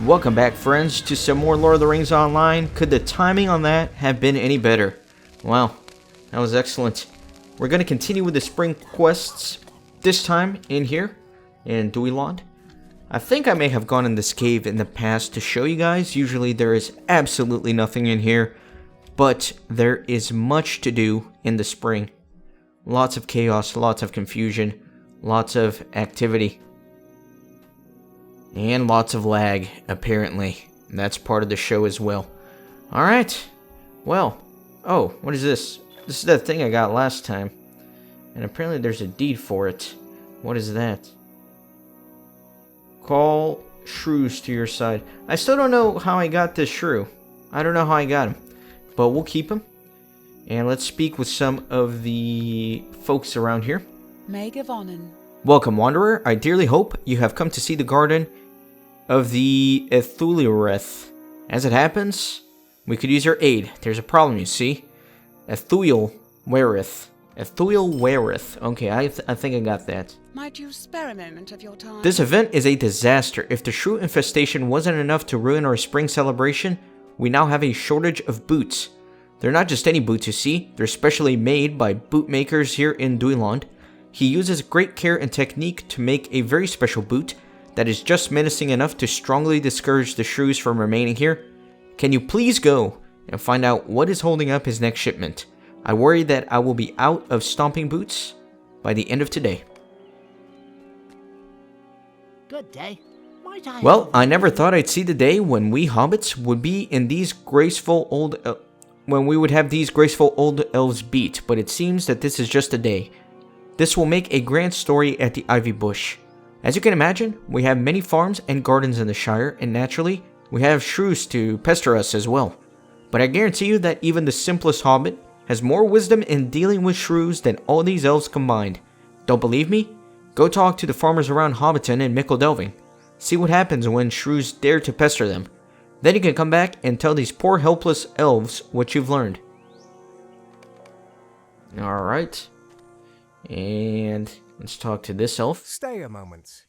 Welcome back, friends, to some more Lord of the Rings Online. Could the timing on that have been any better? Wow, that was excellent. We're going to continue with the spring quests, this time in here, in Duiland. I think I may have gone in this cave in the past to show you guys. Usually there is absolutely nothing in here, but there is much to do in the spring. Lots of chaos, lots of confusion, lots of activity. And lots of lag, apparently. That's part of the show as well. Alright. Well. Oh, what is this? This is that thing I got last time. And apparently there's a deed for it. What is that? Call shrews to your side. I still don't know how I got this shrew. I don't know how I got him. But we'll keep him. And let's speak with some of the folks around here. Welcome, Wanderer. I dearly hope you have come to see the garden of the Ethulireth. As it happens, we could use your aid. There's a problem, you see. Ethulireth. Okay, I think I got that. Might you spare a moment of your time? This event is a disaster. If the shrew infestation wasn't enough to ruin our spring celebration, we now have a shortage of boots. They're not just any boots, you see. They're specially made by bootmakers here in Duiland. He uses great care and technique to make a very special boot that is just menacing enough to strongly discourage the shrews from remaining here. Can you please go and find out what is holding up his next shipment? I worry that I will be out of stomping boots by the end of today. Good day. Well, I never thought I'd see the day when we hobbits would be in these graceful old when we would have these graceful old elves beat, but it seems that this is just a day. This will make a grand story at the Ivy Bush. As you can imagine, we have many farms and gardens in the Shire, and naturally, we have shrews to pester us as well. But I guarantee you that even the simplest hobbit has more wisdom in dealing with shrews than all these elves combined. Don't believe me? Go talk to the farmers around Hobbiton and Mickledelving. See what happens when shrews dare to pester them. Then you can come back and tell these poor helpless elves what you've learned. Alright. And let's talk to this elf. Stay a moment.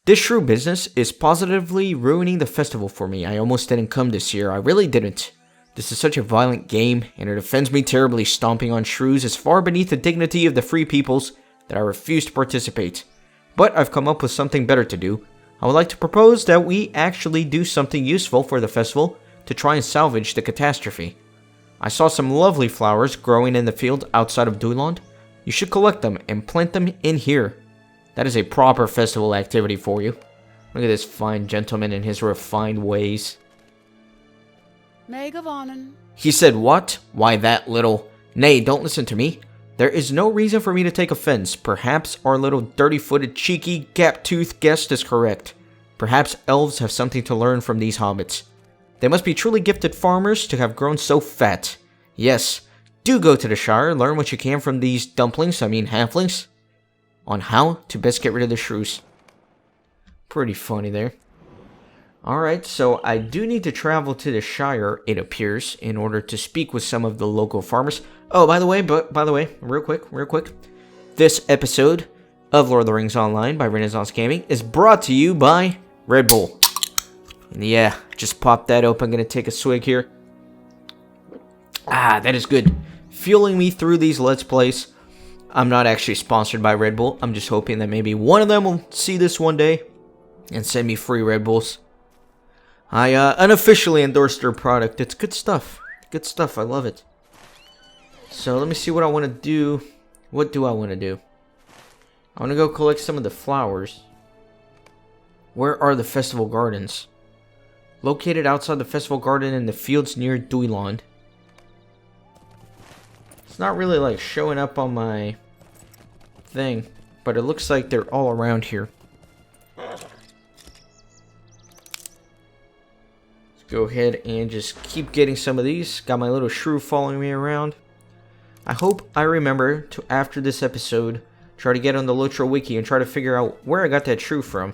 This shrew business is positively ruining the festival for me. I almost didn't come this year. I really didn't. This is such a violent game, and it offends me terribly. Stomping on shrews is far beneath the dignity of the free peoples that I refuse to participate. But I've come up with something better to do. I would like to propose that we actually do something useful for the festival to try and salvage the catastrophe. I saw some lovely flowers growing in the field outside of Duiland. You should collect them and plant them in here. That is a proper festival activity for you. Look at this fine gentleman and his refined ways. He said what? Why that little... Nay, don't listen to me. There is no reason for me to take offense. Perhaps our little dirty-footed, cheeky, gap-toothed guest is correct. Perhaps elves have something to learn from these hobbits. They must be truly gifted farmers to have grown so fat. Yes, do go to the Shire, learn what you can from these halflings, on how to best get rid of the shrews. Pretty funny there. Alright, so I do need to travel to the Shire, it appears, in order to speak with some of the local farmers. Oh, by the way, real quick. This episode of Lord of the Rings Online by Renaissance Gaming is brought to you by Red Bull. And yeah, just pop that open. I'm going to take a swig here. Ah, that is good. Fueling me through these Let's Plays. I'm not actually sponsored by Red Bull. I'm just hoping that maybe one of them will see this one day and send me free Red Bulls. I unofficially endorsed their product. It's good stuff. Good stuff. I love it. So let me see what I want to do. What do I want to do? I want to go collect some of the flowers. Where are the festival gardens? Located outside the festival garden in the fields near Duiland. It's not really like showing up on my thing, but it looks like they're all around here. Let's go ahead and just keep getting some of these. Got my little shrew following me around. I hope I remember to, after this episode, try to get on the LOTRO wiki and try to figure out where I got that shrew from.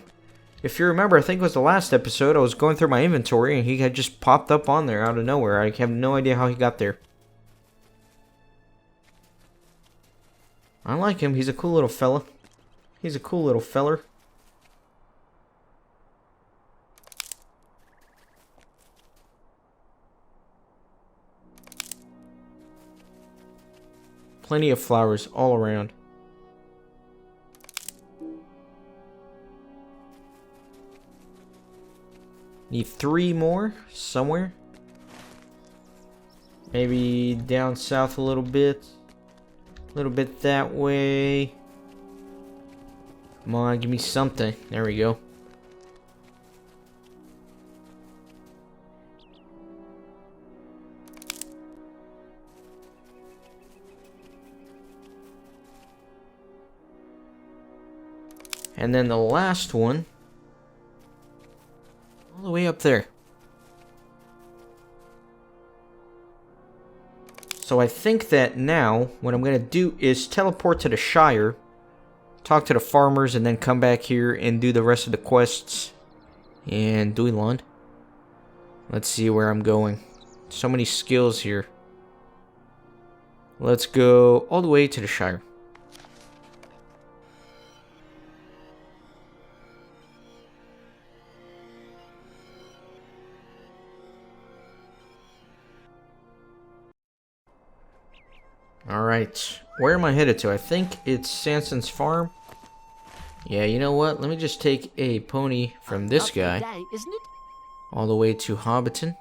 If you remember, I think it was the last episode, I was going through my inventory and he had just popped up on there out of nowhere. I have no idea how he got there. I like him. He's a cool little fella. He's a cool little feller. Plenty of flowers all around. Need 3 more somewhere. Maybe down south a little bit. A little bit that way. Come on, give me something. There we go. And then the last one, all the way up there. So I think that now, what I'm going to do is teleport to the Shire, talk to the farmers, and then come back here and do the rest of the quests. And Duiland. Let's see where I'm going. So many skills here. Let's go all the way to the Shire. Alright, where am I headed to? I think it's Sanson's farm. Yeah, you know what? Let me just take a pony from this guy isn't it? all the way to Hobbiton.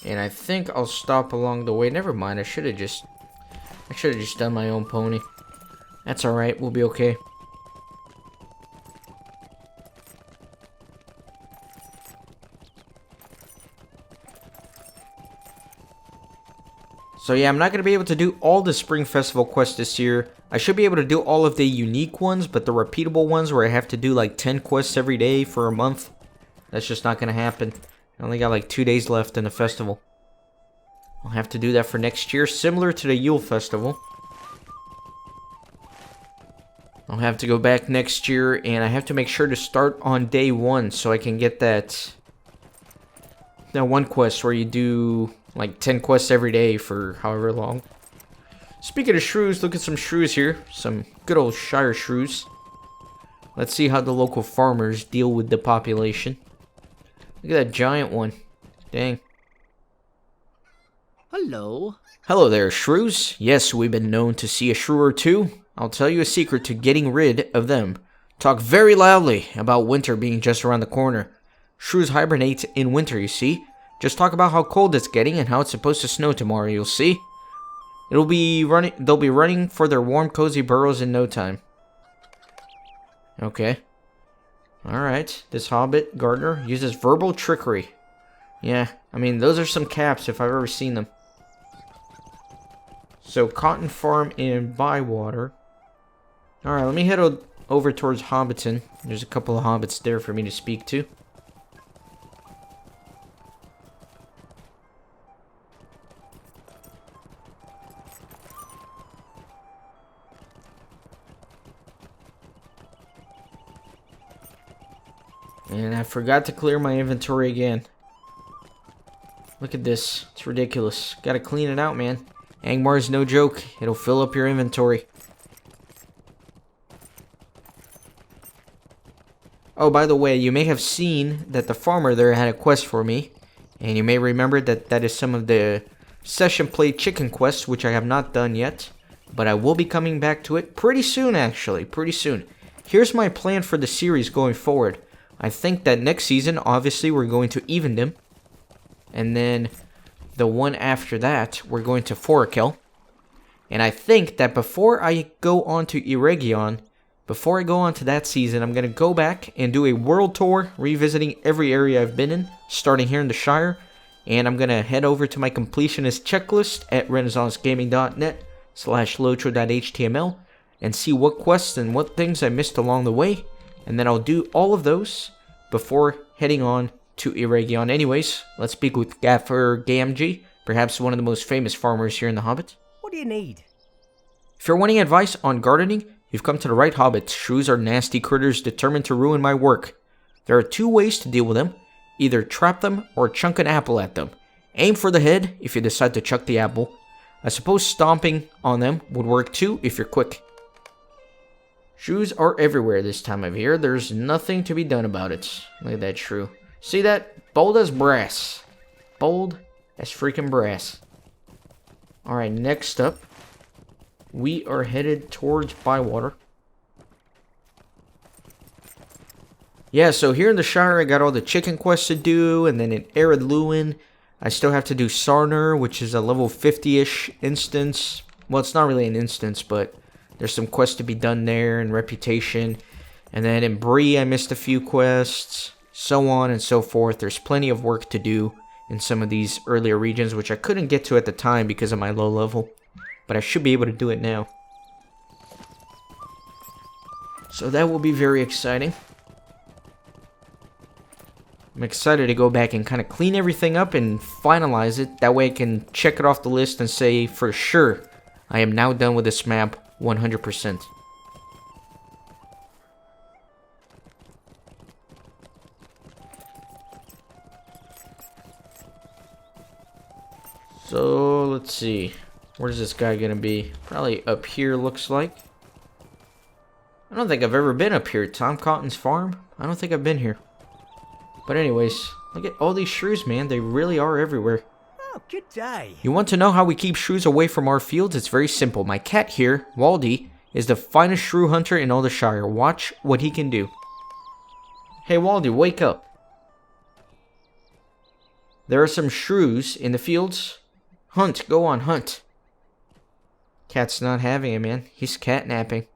And I think I'll stop along the way. Never mind, I should have just done my own pony. That's alright, we'll be okay. So yeah, I'm not going to be able to do all the Spring Festival quests this year. I should be able to do all of the unique ones, but the repeatable ones where I have to do like 10 quests every day for a month, that's just not going to happen. I only got like 2 days left in the festival. I'll have to do that for next year, similar to the Yule Festival. I'll have to go back next year, and I have to make sure to start on day 1 so I can get that one quest where you do like 10 quests every day for however long. Speaking of shrews, look at some shrews here. Some good old Shire shrews. Let's see how the local farmers deal with the population. Look at that giant one. Dang. Hello. Hello there, shrews. Yes, we've been known to see a shrew or two. I'll tell you a secret to getting rid of them. Talk very loudly about winter being just around the corner. Shrews hibernate in winter, you see. Just talk about how cold it's getting and how it's supposed to snow tomorrow, you'll see. They'll be running for their warm, cozy burrows in no time. Okay. Alright, this hobbit gardener uses verbal trickery. Yeah, I mean, those are some caps if I've ever seen them. So, cotton farm in Bywater. Alright, let me head over towards Hobbiton. There's a couple of hobbits there for me to speak to. And I forgot to clear my inventory again. Look at this. It's ridiculous. Gotta clean it out, man. Angmar is no joke. It'll fill up your inventory. Oh, by the way, you may have seen that the farmer there had a quest for me. And you may remember that that is some of the session play chicken quests, which I have not done yet. But I will be coming back to it pretty soon, actually. Pretty soon. Here's my plan for the series going forward. I think that next season, obviously, we're going to Evendom. And then the one after that, we're going to Forakel. And I think that before I go on to Eregion, before I go on to that season, I'm going to go back and do a world tour, revisiting every area I've been in, starting here in the Shire. And I'm going to head over to my completionist checklist at renaissancegaming.net/lotro.html and see what quests and what things I missed along the way. And then I'll do all of those before heading on to Eregion. Anyways, let's speak with Gaffer Gamgee, perhaps one of the most famous farmers here in The Hobbit. What do you need? If you're wanting advice on gardening, you've come to the right Hobbit. Shrews are nasty critters determined to ruin my work. There are 2 ways to deal with them. Either trap them or chunk an apple at them. Aim for the head if you decide to chuck the apple. I suppose stomping on them would work too if you're quick. Shrews are everywhere this time of year. There's nothing to be done about it. Look at that shrew. See that? Bold as brass. Bold as freaking brass. Alright, next up, we are headed towards Bywater. Yeah, so here in the Shire, I got all the chicken quests to do, and then in Arid Luin, I still have to do Sarner, which is a level 50-ish instance. Well, it's not really an instance, but there's some quests to be done there, and Reputation. And then in Bree, I missed a few quests, so on and so forth. There's plenty of work to do in some of these earlier regions, which I couldn't get to at the time because of my low level. But I should be able to do it now. So that will be very exciting. I'm excited to go back and kind of clean everything up and finalize it. That way I can check it off the list and say for sure I am now done with this map 100%. So let's see. Where's this guy gonna be? Probably up here, looks like. I don't think I've ever been up here. Tom Cotton's farm? I don't think I've been here. But anyways, look at all these shrews, man. They really are everywhere. Oh, good day. You want to know how we keep shrews away from our fields? It's very simple. My cat here, Waldy, is the finest shrew hunter in all the Shire. Watch what he can do. Hey, Waldy, wake up. There are some shrews in the fields. Hunt, go on, hunt. Cat's not having it, man. He's catnapping.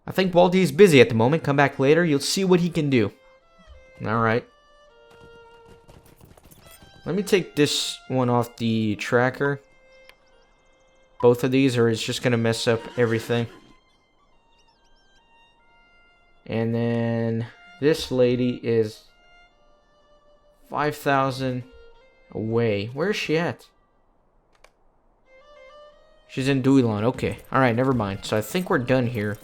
I think Baldy is busy at the moment. Come back later. You'll see what he can do. Alright. Let me take this one off the tracker. Both of these, or it's just going to mess up everything. And then this lady is 5,000 away. Where is she at? She's in Duilon. Okay. Alright, never mind. So I think we're done here.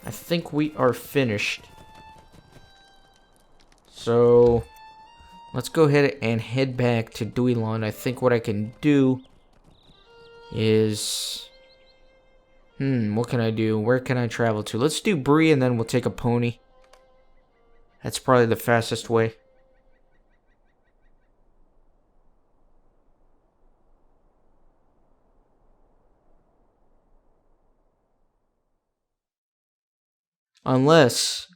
I think we are finished. So let's go ahead and head back to Duilon. I think what I can do is... what can I do? Where can I travel to? Let's do Bree and then we'll take a pony. That's probably the fastest way. Unless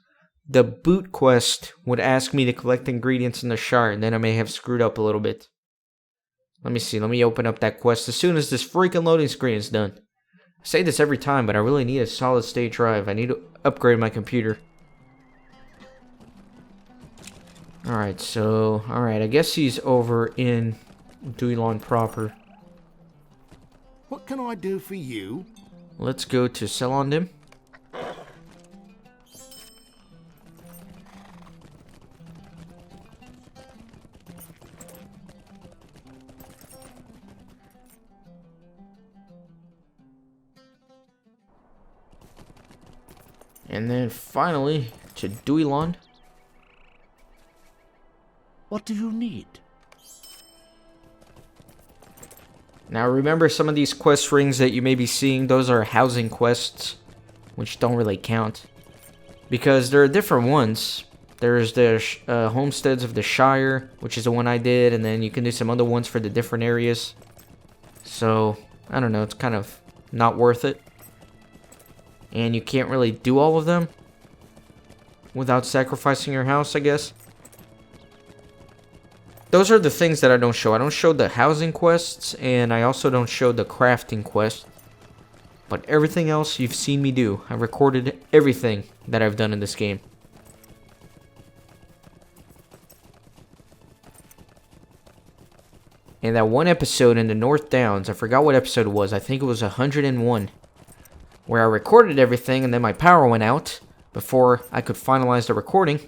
the boot quest would ask me to collect ingredients in the Shire, and then I may have screwed up a little bit. Let me see. Let me open up that quest as soon as this freaking loading screen is done. I say this every time, but I really need a solid state drive. I need to upgrade my computer. Alright, so... Alright, I guess he's over in Duilon proper. What can I do for you? Let's go to Selondim. And then finally to Duilon. What do you need? Now remember, some of these quest rings that you may be seeing, those are housing quests, which don't really count. Because there are different ones. There's the Homesteads of the Shire, which is the one I did, and then you can do some other ones for the different areas. So, I don't know, it's kind of not worth it. And you can't really do all of them without sacrificing your house, I guess. Those are the things that I don't show. I don't show the housing quests, and I also don't show the crafting quest. But everything else you've seen me do. I recorded everything that I've done in this game. And that one episode in the North Downs, I forgot what episode it was. I think it was 101. Where I recorded everything and then my power went out before I could finalize the recording.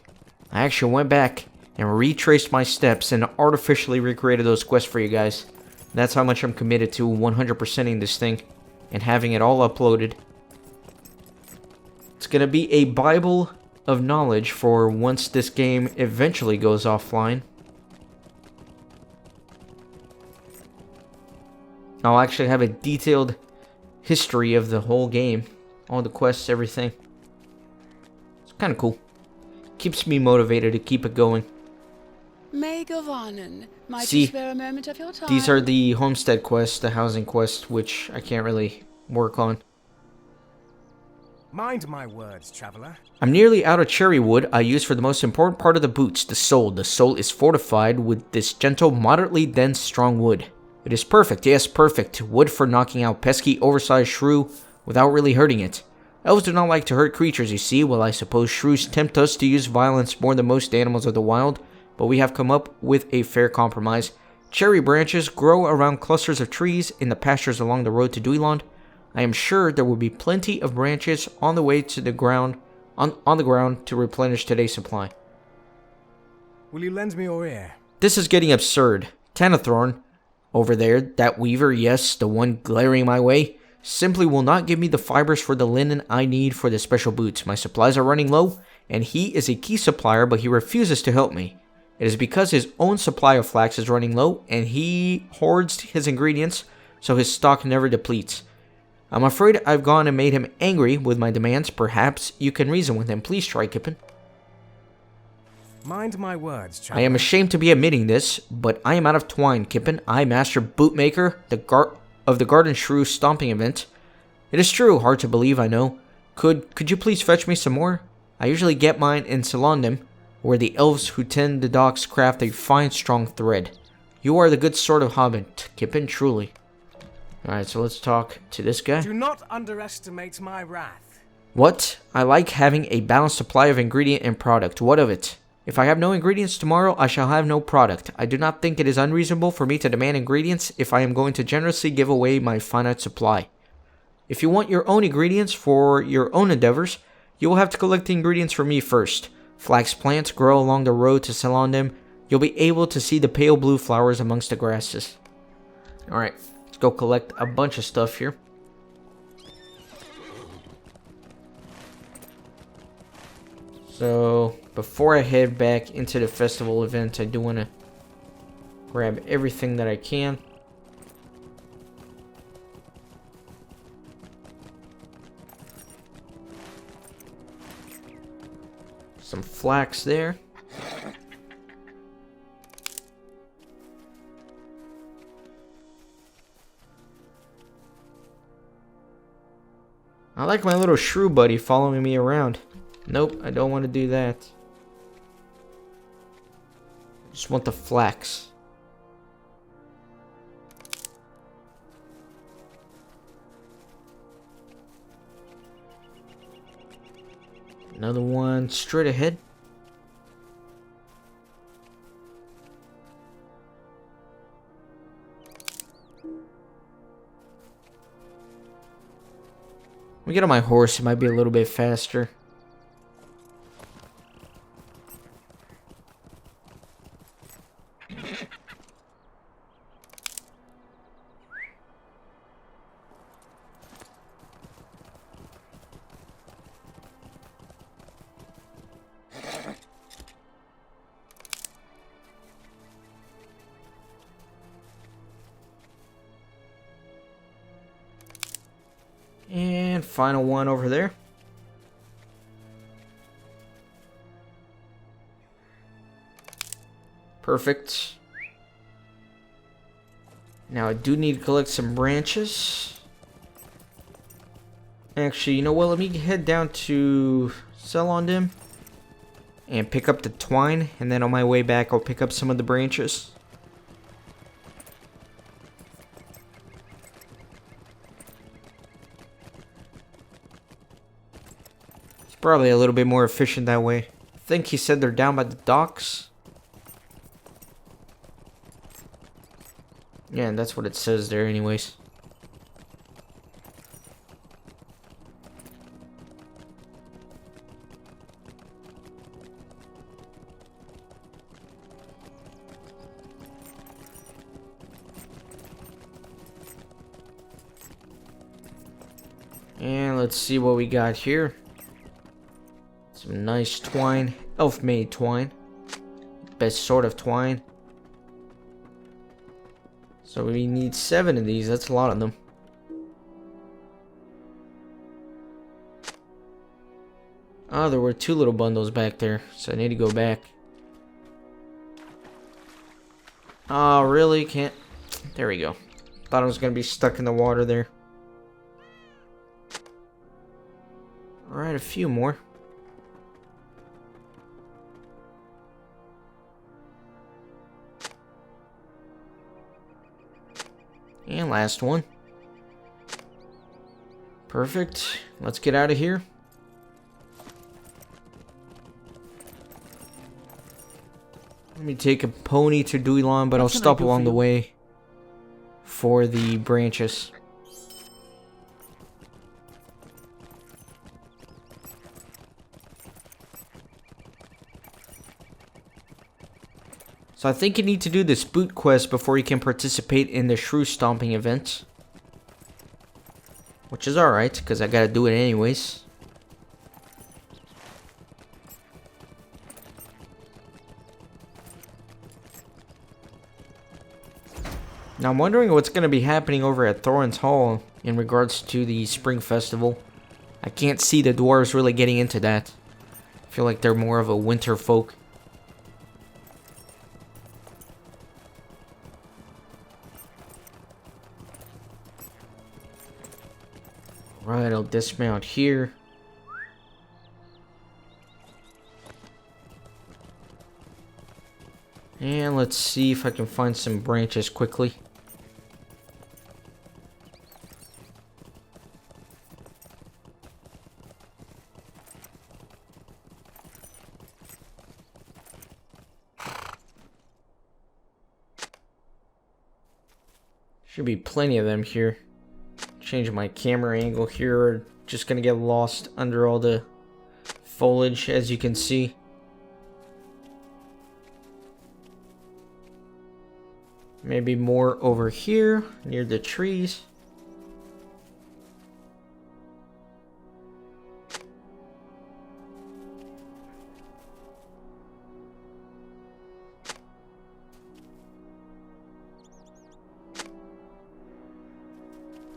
I actually went back and retraced my steps and artificially recreated those quests for you guys. That's how much I'm committed to 100%ing this thing and having it all uploaded. It's gonna be a Bible of knowledge for once this game eventually goes offline. I'll actually have a detailed history of the whole game. All the quests, everything. It's kind of cool. Keeps me motivated to keep it going. May Govanen, might See, you spare a moment of your time? These are the homestead quests, the housing quest, which I can't really work on. Mind my words, traveler. I'm nearly out of cherry wood I use for the most important part of the boots, the sole. The sole is fortified with this gentle, moderately dense, strong wood. It is perfect, yes, perfect. Wood for knocking out pesky, oversized shrew without really hurting it. Elves do not like to hurt creatures, you see. Well, I suppose shrews tempt us to use violence more than most animals of the wild, but we have come up with a fair compromise. Cherry branches grow around clusters of trees in the pastures along the road to Duiland. I am sure there will be plenty of branches on the way to the ground, on the ground to replenish today's supply. Will you lend me your ear? This is getting absurd. Tanathorn, over there, that weaver, yes, the one glaring my way, simply will not give me the fibers for the linen I need for the special boots. My supplies are running low, and he is a key supplier, but he refuses to help me. It is because his own supply of flax is running low, and he hoards his ingredients, so his stock never depletes. I'm afraid I've gone and made him angry with my demands. Perhaps you can reason with him. Please try, Kippen. Mind my words, traveler. I am ashamed to be admitting this, but I am out of twine, Kippen. I, master bootmaker of the Garden Shrew stomping event. It is true, hard to believe, I know. Could you please fetch me some more? I usually get mine in Salondim, where the elves who tend the docks craft a fine, strong thread. You are the good sort of hobbit, Kippen, truly. Alright, so let's talk to this guy. Do not underestimate my wrath. What? I like having a balanced supply of ingredient and product. What of it? If I have no ingredients tomorrow, I shall have no product. I do not think it is unreasonable for me to demand ingredients if I am going to generously give away my finite supply. If you want your own ingredients for your own endeavors, you will have to collect the ingredients from me first. Flax plants grow along the road to Salondim. You'll be able to see the pale blue flowers amongst the grasses. Alright. Go collect a bunch of stuff here. So, before I head back into the festival event, I do want to grab everything that I can. Some flax there. I like my little shrew buddy following me around. Nope, I don't want to do that. Just want the flax. Another one straight ahead. We get on my horse, it might be a little bit faster. And final one over there. Perfect. Now I do need to collect some branches. Actually, you know what? Let me head down to Salondim and pick up the twine, and then on my way back I'll pick up some of the branches. It's probably a little bit more efficient that way. I think he said they're down by the docks. Yeah, and that's what it says there anyways. And let's see what we got here. Some nice twine. Elf-made twine. Best sort of twine. So we need 7 of these. That's a lot of them. Oh, there were 2 little bundles back there. So I need to go back. Oh, really? Can't... There we go. Thought I was gonna be stuck in the water there. Alright, a few more. And last one. Perfect. Let's get out of here. Let me take a pony to Duilon, but I'll stop along the way for the branches. So I think you need to do this boot quest before you can participate in the shrew stomping event. Which is alright, because I gotta do it anyways. Now I'm wondering what's going to be happening over at Thorin's Hall in regards to the Spring Festival. I can't see the dwarves really getting into that. I feel like they're more of a winter folk. Right, I'll dismount here. And let's see if I can find some branches quickly. Should be plenty of them here. Change my camera angle here, or just gonna get lost under all the foliage, as you can see. Maybe more over here, near the trees.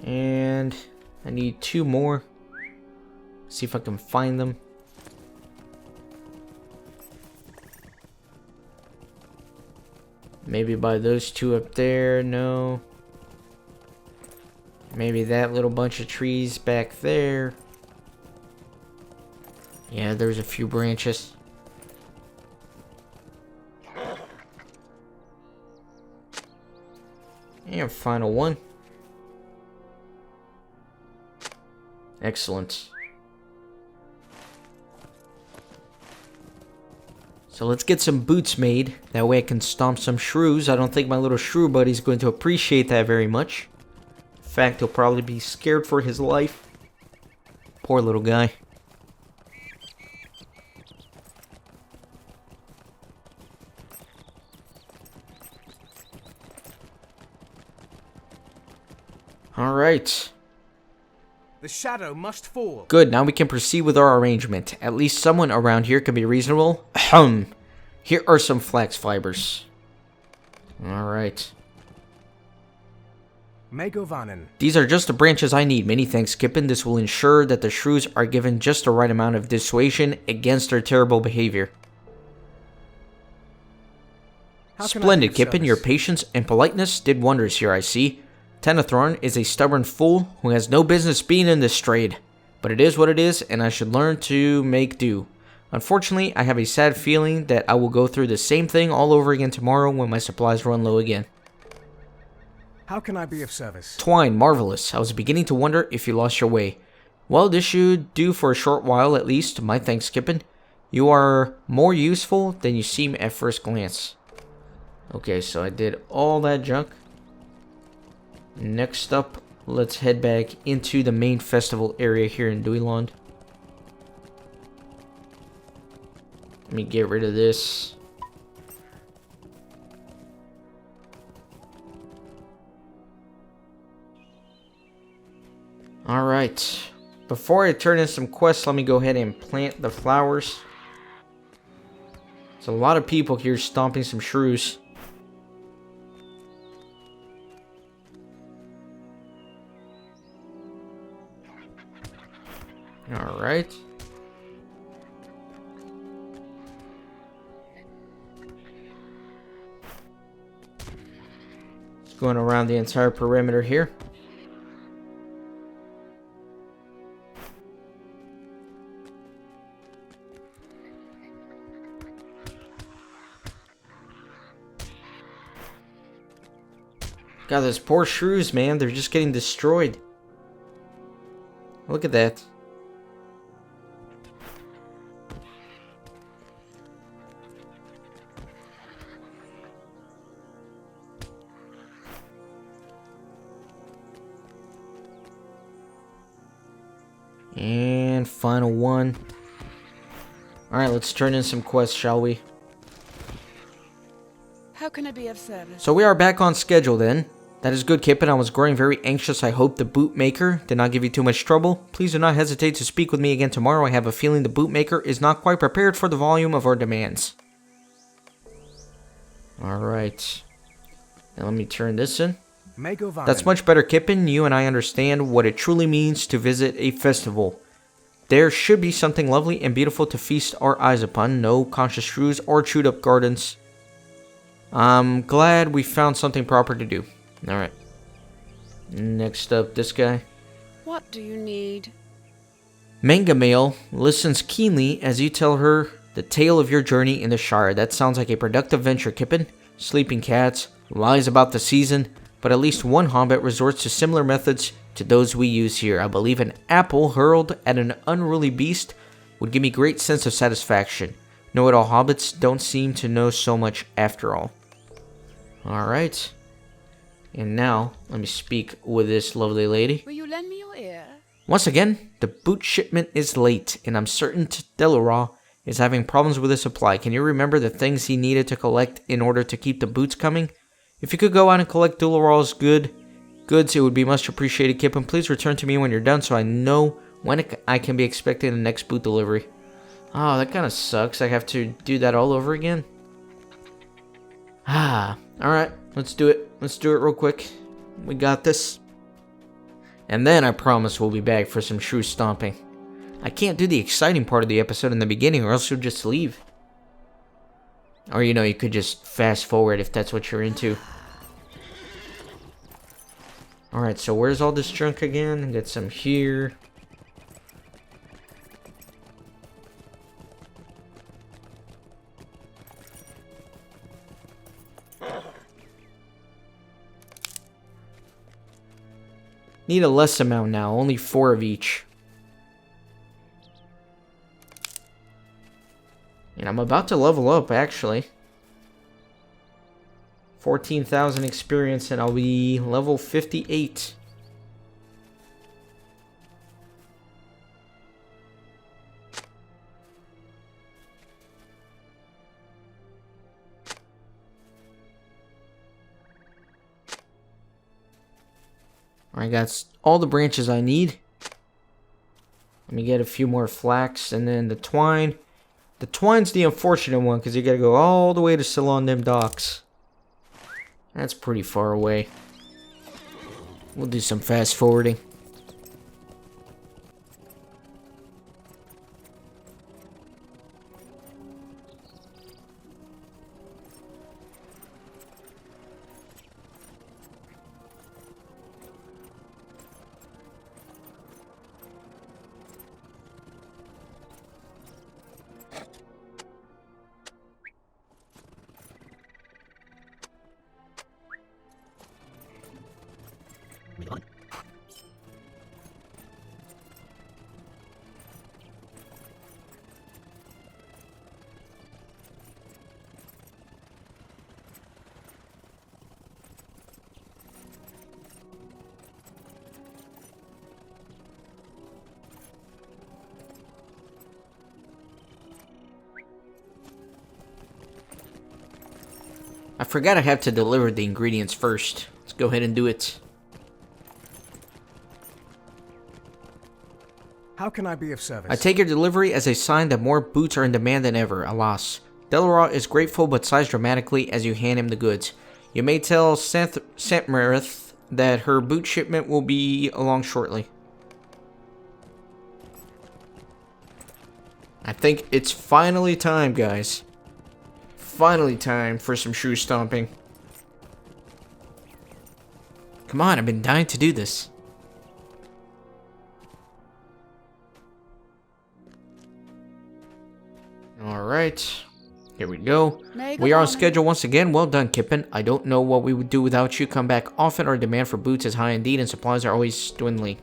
And I need 2 more. See if I can find them. Maybe by those 2 up there, no. Maybe that little bunch of trees back there. Yeah, there's a few branches. And final one. Excellent. So let's get some boots made. That way I can stomp some shrews. I don't think my little shrew buddy's going to appreciate that very much. In fact, he'll probably be scared for his life. Poor little guy. Alright. The shadow must fall. Good, now we can proceed with our arrangement. At least someone around here can be reasonable. Ahem. Here are some flax fibers. Alright. Megovanen. These are just the branches I need. Many thanks, Kippen. This will ensure that the shrews are given just the right amount of dissuasion against their terrible behavior. Splendid, Kippen. Your patience and politeness did wonders here, I see. Tenethron is a stubborn fool who has no business being in this trade. But it is what it is, and I should learn to make do. Unfortunately, I have a sad feeling that I will go through the same thing all over again tomorrow when my supplies run low again. How can I be of service? Twine, marvelous. I was beginning to wonder if you lost your way. Well, this should do for a short while at least. My thanks, Kippen. You are more useful than you seem at first glance. Okay, so I did all that junk. Next up, let's head back into the main festival area here in Duilon. Let me get rid of this. Alright. Before I turn in some quests, let me go ahead and plant the flowers. There's a lot of people here stomping some shrews. Alright. Going around the entire perimeter here. God, those poor shrews, man. They're just getting destroyed. Look at that. And final one. Alright, let's turn in some quests, shall we? How can I be of service? So we are back on schedule then. That is good, Kip, and I was growing very anxious. I hope the bootmaker did not give you too much trouble. Please do not hesitate to speak with me again tomorrow. I have a feeling the bootmaker is not quite prepared for the volume of our demands. Alright. Now let me turn this in. That's much better, Kippen. You and I understand what it truly means to visit a festival. There should be something lovely and beautiful to feast our eyes upon. No conscious shrews or chewed up gardens. I'm glad we found something proper to do. Alright. Next up, this guy. What do you need? Mangamale listens keenly as you tell her the tale of your journey in the Shire. That sounds like a productive venture, Kippen. Sleeping cats, lies about the season, but at least one hobbit resorts to similar methods to those we use here. I believe an apple hurled at an unruly beast would give me great sense of satisfaction. Know-it-all hobbits don't seem to know so much after all. Alright. And now, let me speak with this lovely lady. Will you lend me your ear? Once again, the boot shipment is late, and I'm certain J.R.R. is having problems with the supply. Can you remember the things he needed to collect in order to keep the boots coming? If you could go out and collect J.R.R.'s goods, it would be much appreciated, Kip, and please return to me when you're done so I know when I can be expecting the next boot delivery. Oh, that kind of sucks. I have to do that all over again. Alright, let's do it. Let's do it real quick. We got this. And then I promise we'll be back for some shrew stomping. I can't do the exciting part of the episode in the beginning or else you'll just leave. Or you could just fast forward if that's what you're into. Alright, so where's all this junk again? Get some here. Need a less amount now, only 4 of each. And I'm about to level up, actually. 14,000 experience and I'll be level 58. Alright, got all the branches I need. Let me get a few more flax and then the twine. The twine's the unfortunate one because you gotta go all the way to Salon Them Docks. That's pretty far away. We'll do some fast forwarding. I forgot I have to deliver the ingredients first. Let's go ahead and do it. How can I be of service? I take your delivery as a sign that more boots are in demand than ever, alas. J.R.R. is grateful but sighs dramatically as you hand him the goods. You may tell Santmarith that her boot shipment will be along shortly. I think it's finally time, guys. Finally time for some shrew stomping. Come on, I've been dying to do this. Alright. Here we go. We are on schedule once again. Well done, Kippen. I don't know what we would do without you. Come back often. Our demand for boots is high indeed, and supplies are always dwindling.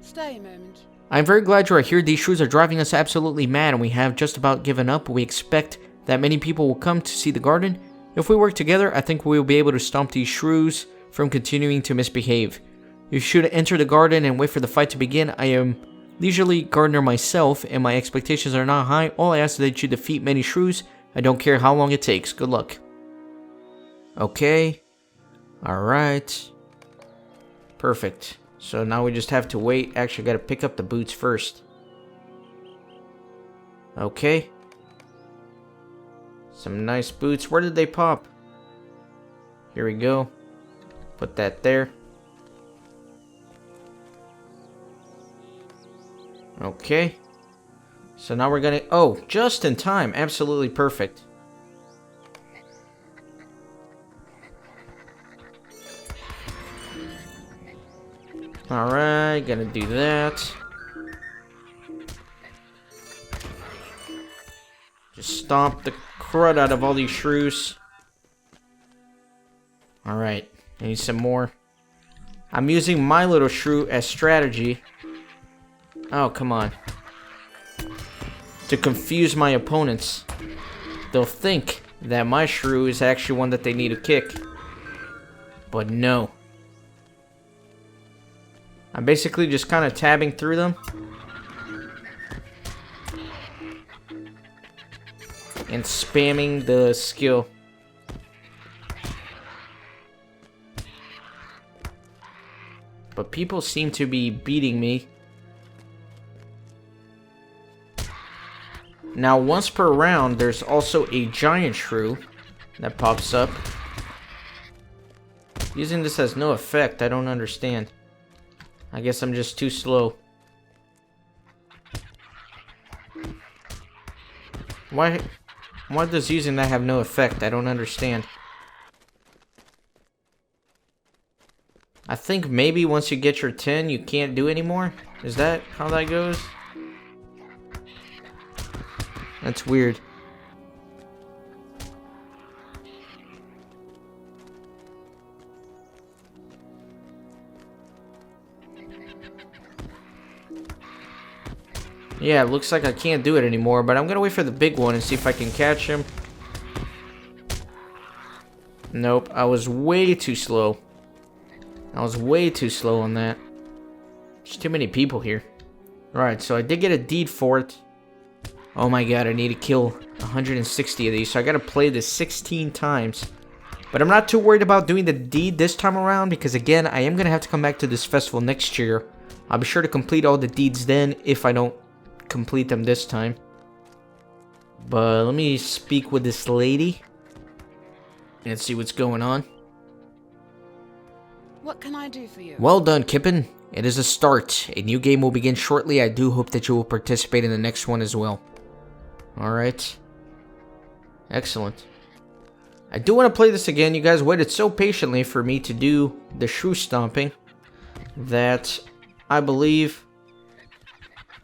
Stay a moment. I'm very glad you are here. These shrews are driving us absolutely mad, and we have just about given up. We expect that many people will come to see the garden. If we work together, I think we will be able to stop these shrews from continuing to misbehave. You should enter the garden and wait for the fight to begin. I am leisurely gardener myself, and my expectations are not high. All I ask is that you defeat many shrews. I don't care how long it takes. Good luck. Okay. Alright. Perfect. So now we just have to wait. Actually, gotta pick up the boots first. Okay. Some nice boots. Where did they pop? Here we go. Put that there. Okay. So now we're gonna... Oh, just in time. Absolutely perfect. Alright, gonna do that. Just stomp the crud out of all these shrews. Alright, I need some more. I'm using my little shrew as strategy. Oh, come on. To confuse my opponents. They'll think that my shrew is actually one that they need to kick. But no. I'm basically just kind of tabbing through them. And spamming the skill. But people seem to be beating me. Now, once per round, there's also a giant shrew that pops up. Using this has no effect. I don't understand. I guess I'm just too slow. Why does using that have no effect? I don't understand. I think maybe once you get your 10, you can't do anymore? Is that how that goes? That's weird. Yeah, it looks like I can't do it anymore, but I'm gonna wait for the big one and see if I can catch him. Nope, I was way too slow. I was way too slow on that. There's too many people here. Alright, so I did get a deed for it. Oh my god, I need to kill 160 of these, so I gotta play this 16 times. But I'm not too worried about doing the deed this time around, because again, I am gonna have to come back to this festival next year. I'll be sure to complete all the deeds then, if I don't complete them this time. But let me speak with this lady and see what's going on. What can I do for you? Well done, Kippen. It is a start. A new game will begin shortly. I do hope that you will participate in the next one as well. Alright. Excellent. I do want to play this again. You guys waited so patiently for me to do the shrew stomping that I believe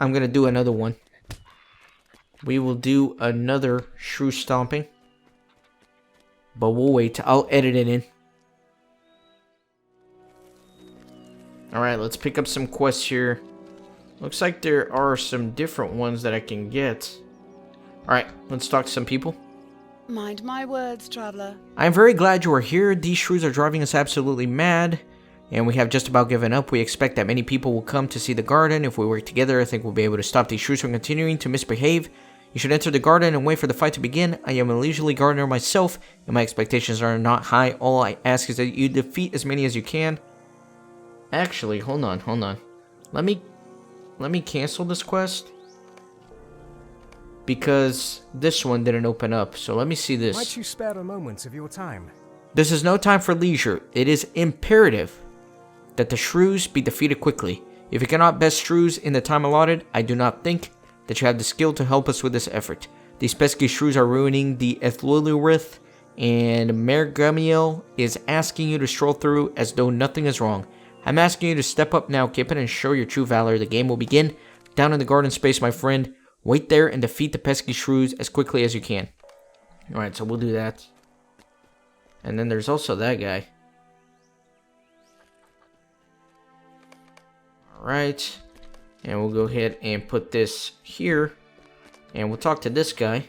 I'm going to do another one. We will do another shrew stomping. But we'll wait. I'll edit it in. Alright, let's pick up some quests here. Looks like there are some different ones that I can get. Alright, let's talk to some people. Mind my words, traveler. I'm very glad you are here. These shrews are driving us absolutely mad. And we have just about given up. We expect that many people will come to see the garden. If we work together, I think we'll be able to stop these shrews from continuing to misbehave. You should enter the garden and wait for the fight to begin. I am a leisurely gardener myself, and my expectations are not high. All I ask is that you defeat as many as you can. Actually, hold on. Let me cancel this quest. Because this one didn't open up. So let me see this. Might you spare a moment of your time? This is no time for leisure. It is imperative that the shrews be defeated quickly. If you cannot best shrews in the time allotted, I do not think that you have the skill to help us with this effort. These pesky shrews are ruining the Ethlulurith And Mayor Gamiel is asking you to stroll through as though nothing is wrong. I'm asking you to step up now, Kippen, and show your true valor. The game will begin down in the garden space, my friend. Wait there and defeat the pesky shrews as quickly as you can. Alright, so we'll do that. And then there's also that guy. Alright. And we'll go ahead and put this here. And we'll talk to this guy.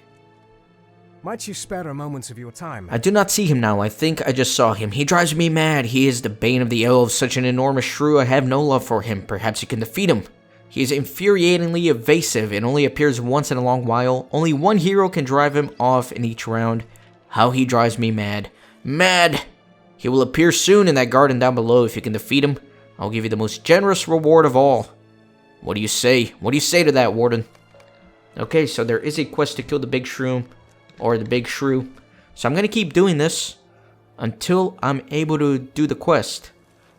Might you spare a moment of your time? I do not see him now. I think I just saw him. He drives me mad. He is the bane of the elves. Such an enormous shrew. I have no love for him. Perhaps you can defeat him. He is infuriatingly evasive and only appears once in a long while. Only one hero can drive him off in each round. How he drives me mad. Mad! He will appear soon in that garden down below. If you can defeat him, I'll give you the most generous reward of all. What do you say? What do you say to that, Warden? Okay, so there is a quest to kill the big shrew. Or the big shrew. So I'm going to keep doing this until I'm able to do the quest.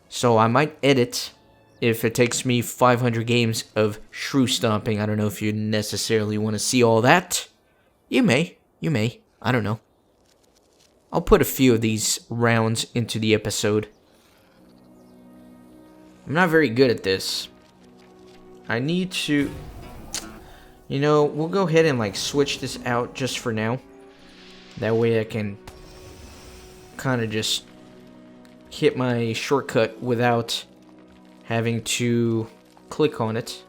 So I might edit if it takes me 500 games of shrew stomping. I don't know if you necessarily want to see all that. You may. I don't know. I'll put a few of these rounds into the episode. I'm not very good at this. I need to... You know, we'll go ahead and like switch this out just for now. That way I can kind of just hit my shortcut without having to click on it.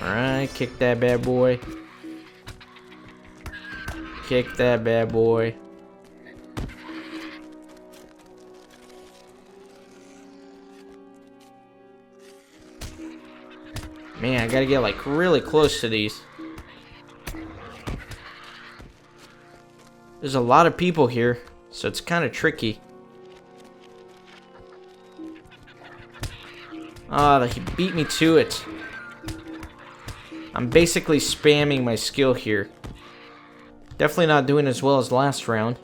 Alright, kick that bad boy. Kick that bad boy. Man, I gotta get like really close to these. There's a lot of people here, so it's kind of tricky. Ah, he beat me to it. I'm basically spamming my skill here. Definitely not doing as well as last round.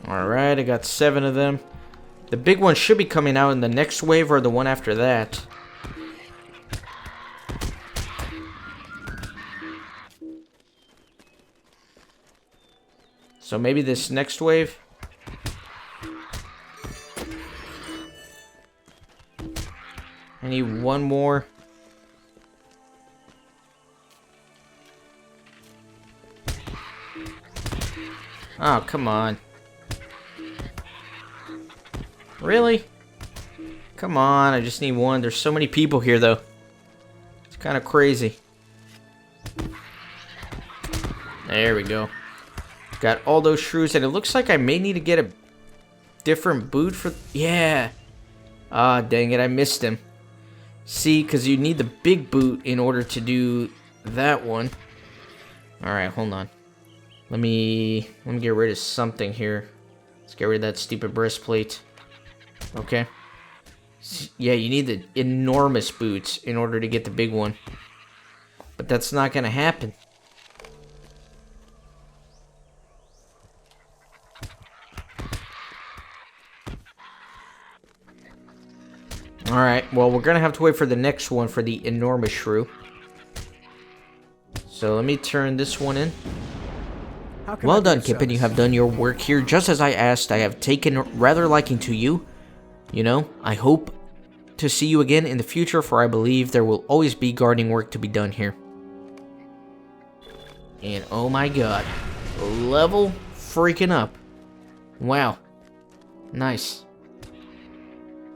Alright, I got 7 of them. The big one should be coming out in the next wave or the one after that. So maybe this next wave. I need one more. Oh, come on. Really? Come on, I just need one. There's so many people here, though. It's kind of crazy. There we go. Got all those shrews, and it looks like I may need to get a different boot for... Yeah! Ah, dang it, I missed him. See, because you need the big boot in order to do that one. Alright, hold on. Let me get rid of something here. Let's get rid of that stupid breastplate. Okay. Yeah, you need the enormous boots in order to get the big one. But that's not gonna happen. Alright, well, we're gonna have to wait for the next one for the enormous shrew. So let me turn this one in. Well done, Kippen. You have done your work here just as I asked. I have taken rather liking to you. You know, I hope to see you again in the future, for I believe there will always be gardening work to be done here. And oh my god, level freaking up. Wow. Nice.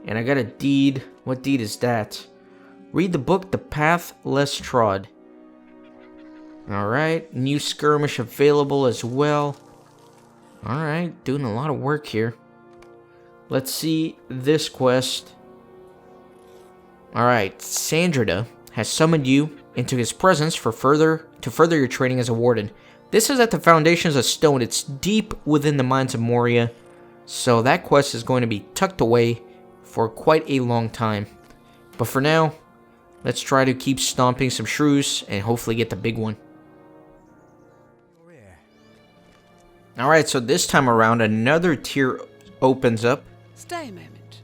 And I got a deed. What deed is that? Read the book, The Path Less Trod. Alright, new skirmish available as well. Alright, doing a lot of work here. Let's see this quest. Alright, Sandrada has summoned you into his presence to further your training as a warden. This is at the foundations of stone. It's deep within the mines of Moria. So that quest is going to be tucked away for quite a long time. But for now, let's try to keep stomping some shrews and hopefully get the big one. Alright, so this time around, another tier opens up Stay a moment.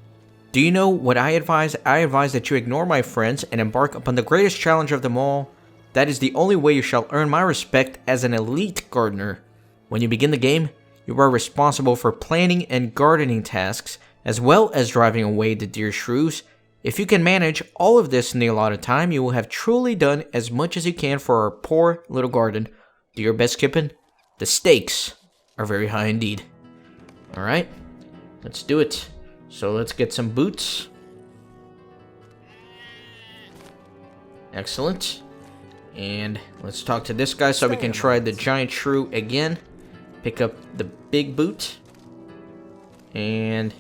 Do you know what I advise? I advise that you ignore my friends and embark upon the greatest challenge of them all. That is the only way you shall earn my respect as an elite gardener. When you begin the game, you are responsible for planning and gardening tasks, as well as driving away the deer shrews. If you can manage all of this in the allotted time, you will have truly done as much as you can for our poor little garden. Do your best, Kippen. The stakes are very high indeed. Alright, let's do it. So let's get some boots. Excellent. And let's talk to this guy so we can try the giant shrew again. Pick up the big boot. And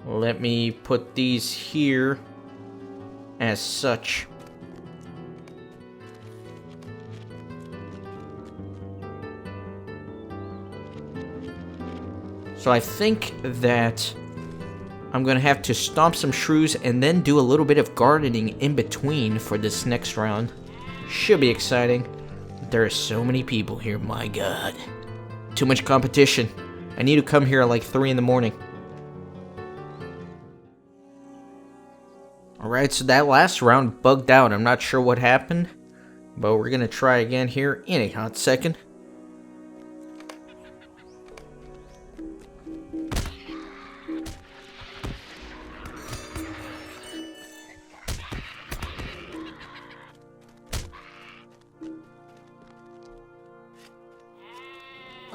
let me put these here as such. So I think that I'm going to have to stomp some shrews and then do a little bit of gardening in between for this next round. Should be exciting. There are so many people here, my god. Too much competition. I need to come here at like 3 in the morning. Alright, so that last round bugged out. I'm not sure what happened, but we're going to try again here in a hot second.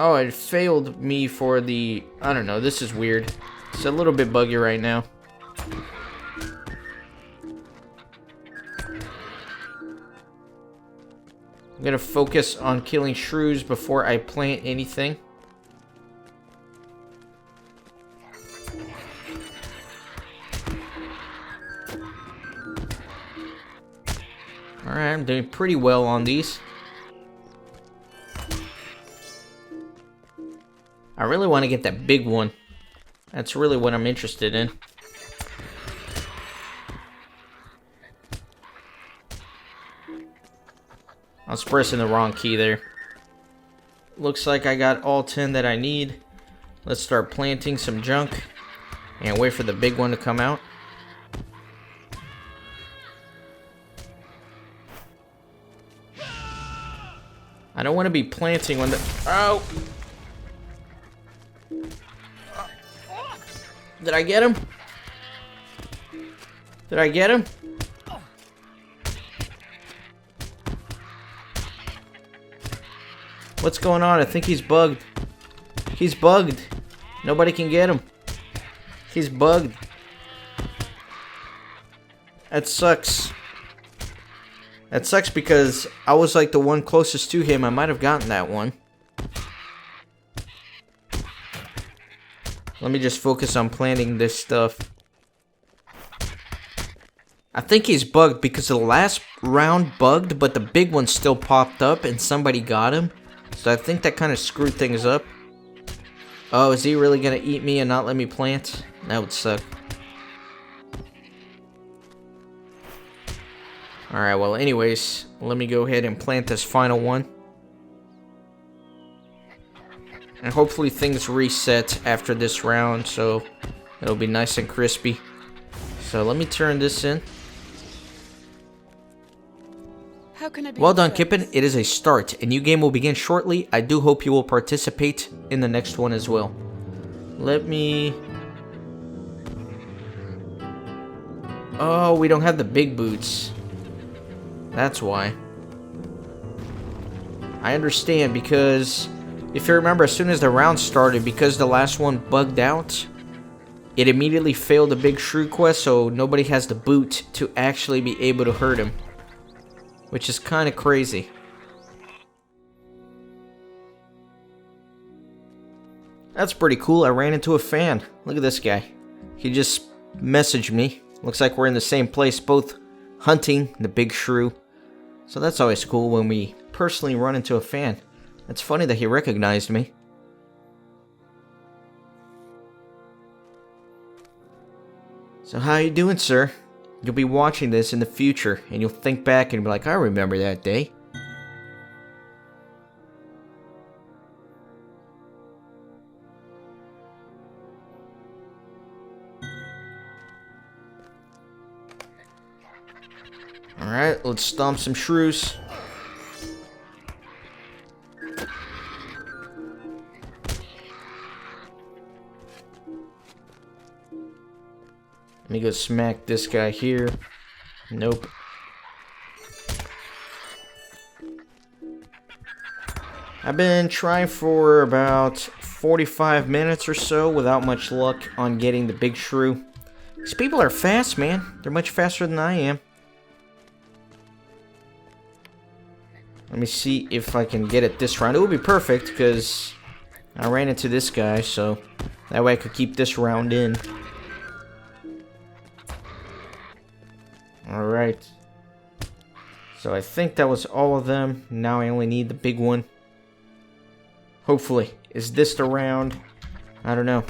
Oh, it failed me for the... I don't know, this is weird. It's a little bit buggy right now. I'm gonna focus on killing shrews before I plant anything. Alright, I'm doing pretty well on these. I really want to get that big one. That's really what I'm interested in. I was pressing the wrong key there. Looks like I got all 10 that I need. Let's start planting some junk and wait for the big one to come out. I don't want to be planting when the... Oh! Did I get him? Did I get him? What's going on? I think he's bugged. He's bugged. Nobody can get him. He's bugged. That sucks. That sucks because I was like the one closest to him. I might have gotten that one. Let me just focus on planting this stuff. I think he's bugged because the last round bugged, but the big one still popped up and somebody got him. So I think that kind of screwed things up. Oh, is he really gonna eat me and not let me plant? That would suck. Alright, well anyways, let me go ahead and plant this final one. And hopefully things reset after this round, so it'll be nice and crispy. So let me turn this in. How can I be Well done, of Kippen. service? It is a start. A new game will begin shortly. I do hope you will participate in the next one as well. Let me... Oh, we don't have the big boots. That's why. I understand, because if you remember, as soon as the round started, because the last one bugged out, it immediately failed the big shrew quest, so nobody has the boot to actually be able to hurt him. Which is kind of crazy. That's pretty cool. I ran into a fan. Look at this guy. He just messaged me. Looks like we're in the same place, both hunting the big shrew. So that's always cool when we personally run into a fan. It's funny that he recognized me. So how you doing, sir? You'll be watching this in the future, and you'll think back and be like, I remember that day. Alright, let's stomp some shrews. Let me go smack this guy here. Nope. I've been trying for about 45 minutes or so without much luck on getting the big shrew. These people are fast, man. They're much faster than I am. Let me see if I can get it this round. It would be perfect because I ran into this guy, so that way I could keep this round in. Alright. So I think that was all of them. Now I only need the big one. Hopefully. Is this the round? I don't know.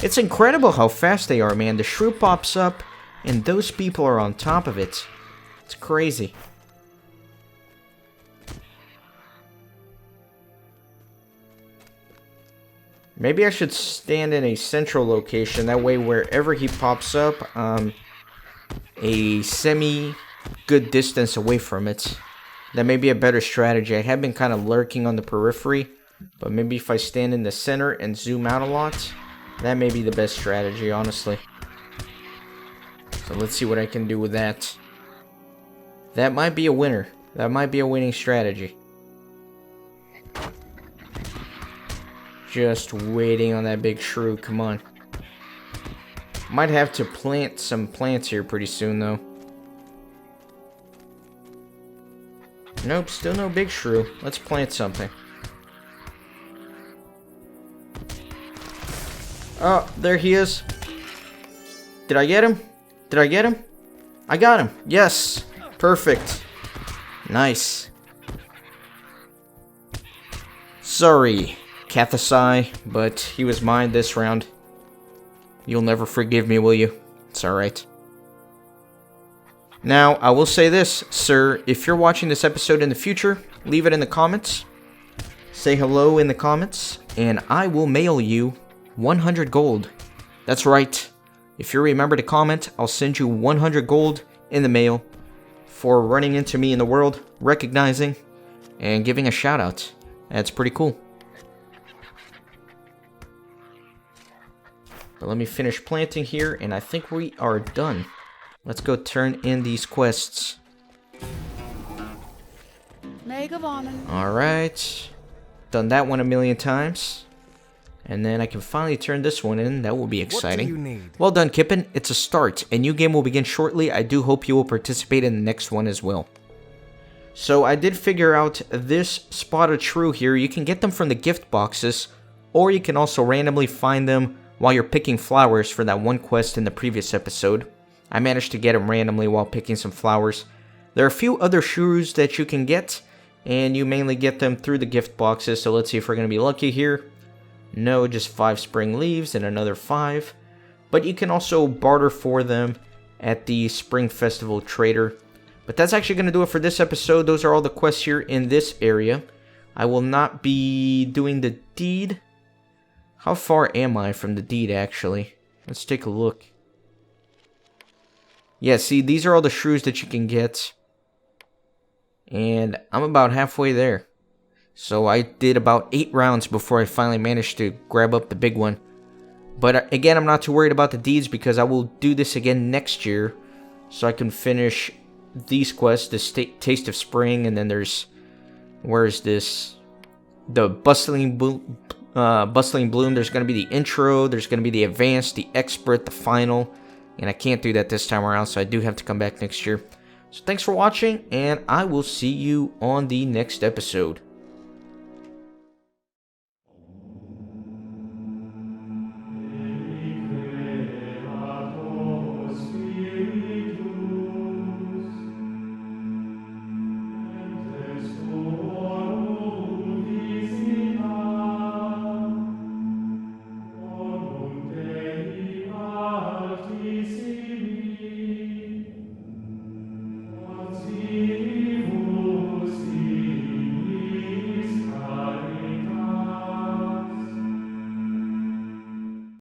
It's incredible how fast they are, man. The shrew pops up, and those people are on top of it. It's crazy. Maybe I should stand in a central location. That way, wherever he pops up, a semi-good distance away from it. That may be a better strategy. I have been kind of lurking on the periphery, but maybe if I stand in the center and zoom out a lot, that may be the best strategy, honestly. So let's see what I can do with that. That might be a winner. That might be a winning strategy. Just waiting on that big shrew. Come on. Might have to plant some plants here pretty soon, though. Nope, still no big shrew. Let's plant something. Oh, there he is. Did I get him? Did I get him? I got him. Yes. Perfect. Nice. Sorry, Kathasai, but he was mine this round. You'll never forgive me, will you? It's alright. Now, I will say this, sir. If you're watching this episode in the future, leave it in the comments. Say hello in the comments, and I will mail you 100 gold. That's right. If you remember to comment, I'll send you 100 gold in the mail for running into me in the world, recognizing, and giving a shout out. That's pretty cool. But let me finish planting here, and I think we are done. Let's go turn in these quests. Alright. Done that one a million times. And then I can finally turn this one in. That will be exciting. What do you need? Well done, Kippen. It's a start. A new game will begin shortly. I do hope you will participate in the next one as well. So I did figure out this spotted shrew here. You can get them from the gift boxes, or you can also randomly find them while you're picking flowers for that one quest in the previous episode. I managed to get them randomly while picking some flowers. There are a few other shrews that you can get, and you mainly get them through the gift boxes. So let's see if we're going to be lucky here. No, just 5 spring leaves and another 5. But you can also barter for them at the Spring Festival Trader. But that's actually going to do it for this episode. Those are all the quests here in this area. I will not be doing the deed. How far am I from the deed, actually? Let's take a look. Yeah, see, these are all the shrews that you can get. And I'm about halfway there. So I did about 8 rounds before I finally managed to grab up the big one. But again, I'm not too worried about the deeds because I will do this again next year. So I can finish these quests, the Taste of Spring, and then there's... Where is this? The Bustling Bloom. There's going to be the intro, there's going to be the advanced, the expert, the final. And I can't do that this time around, so I do have to come back next year. So thanks for watching, and I will see you on the next episode.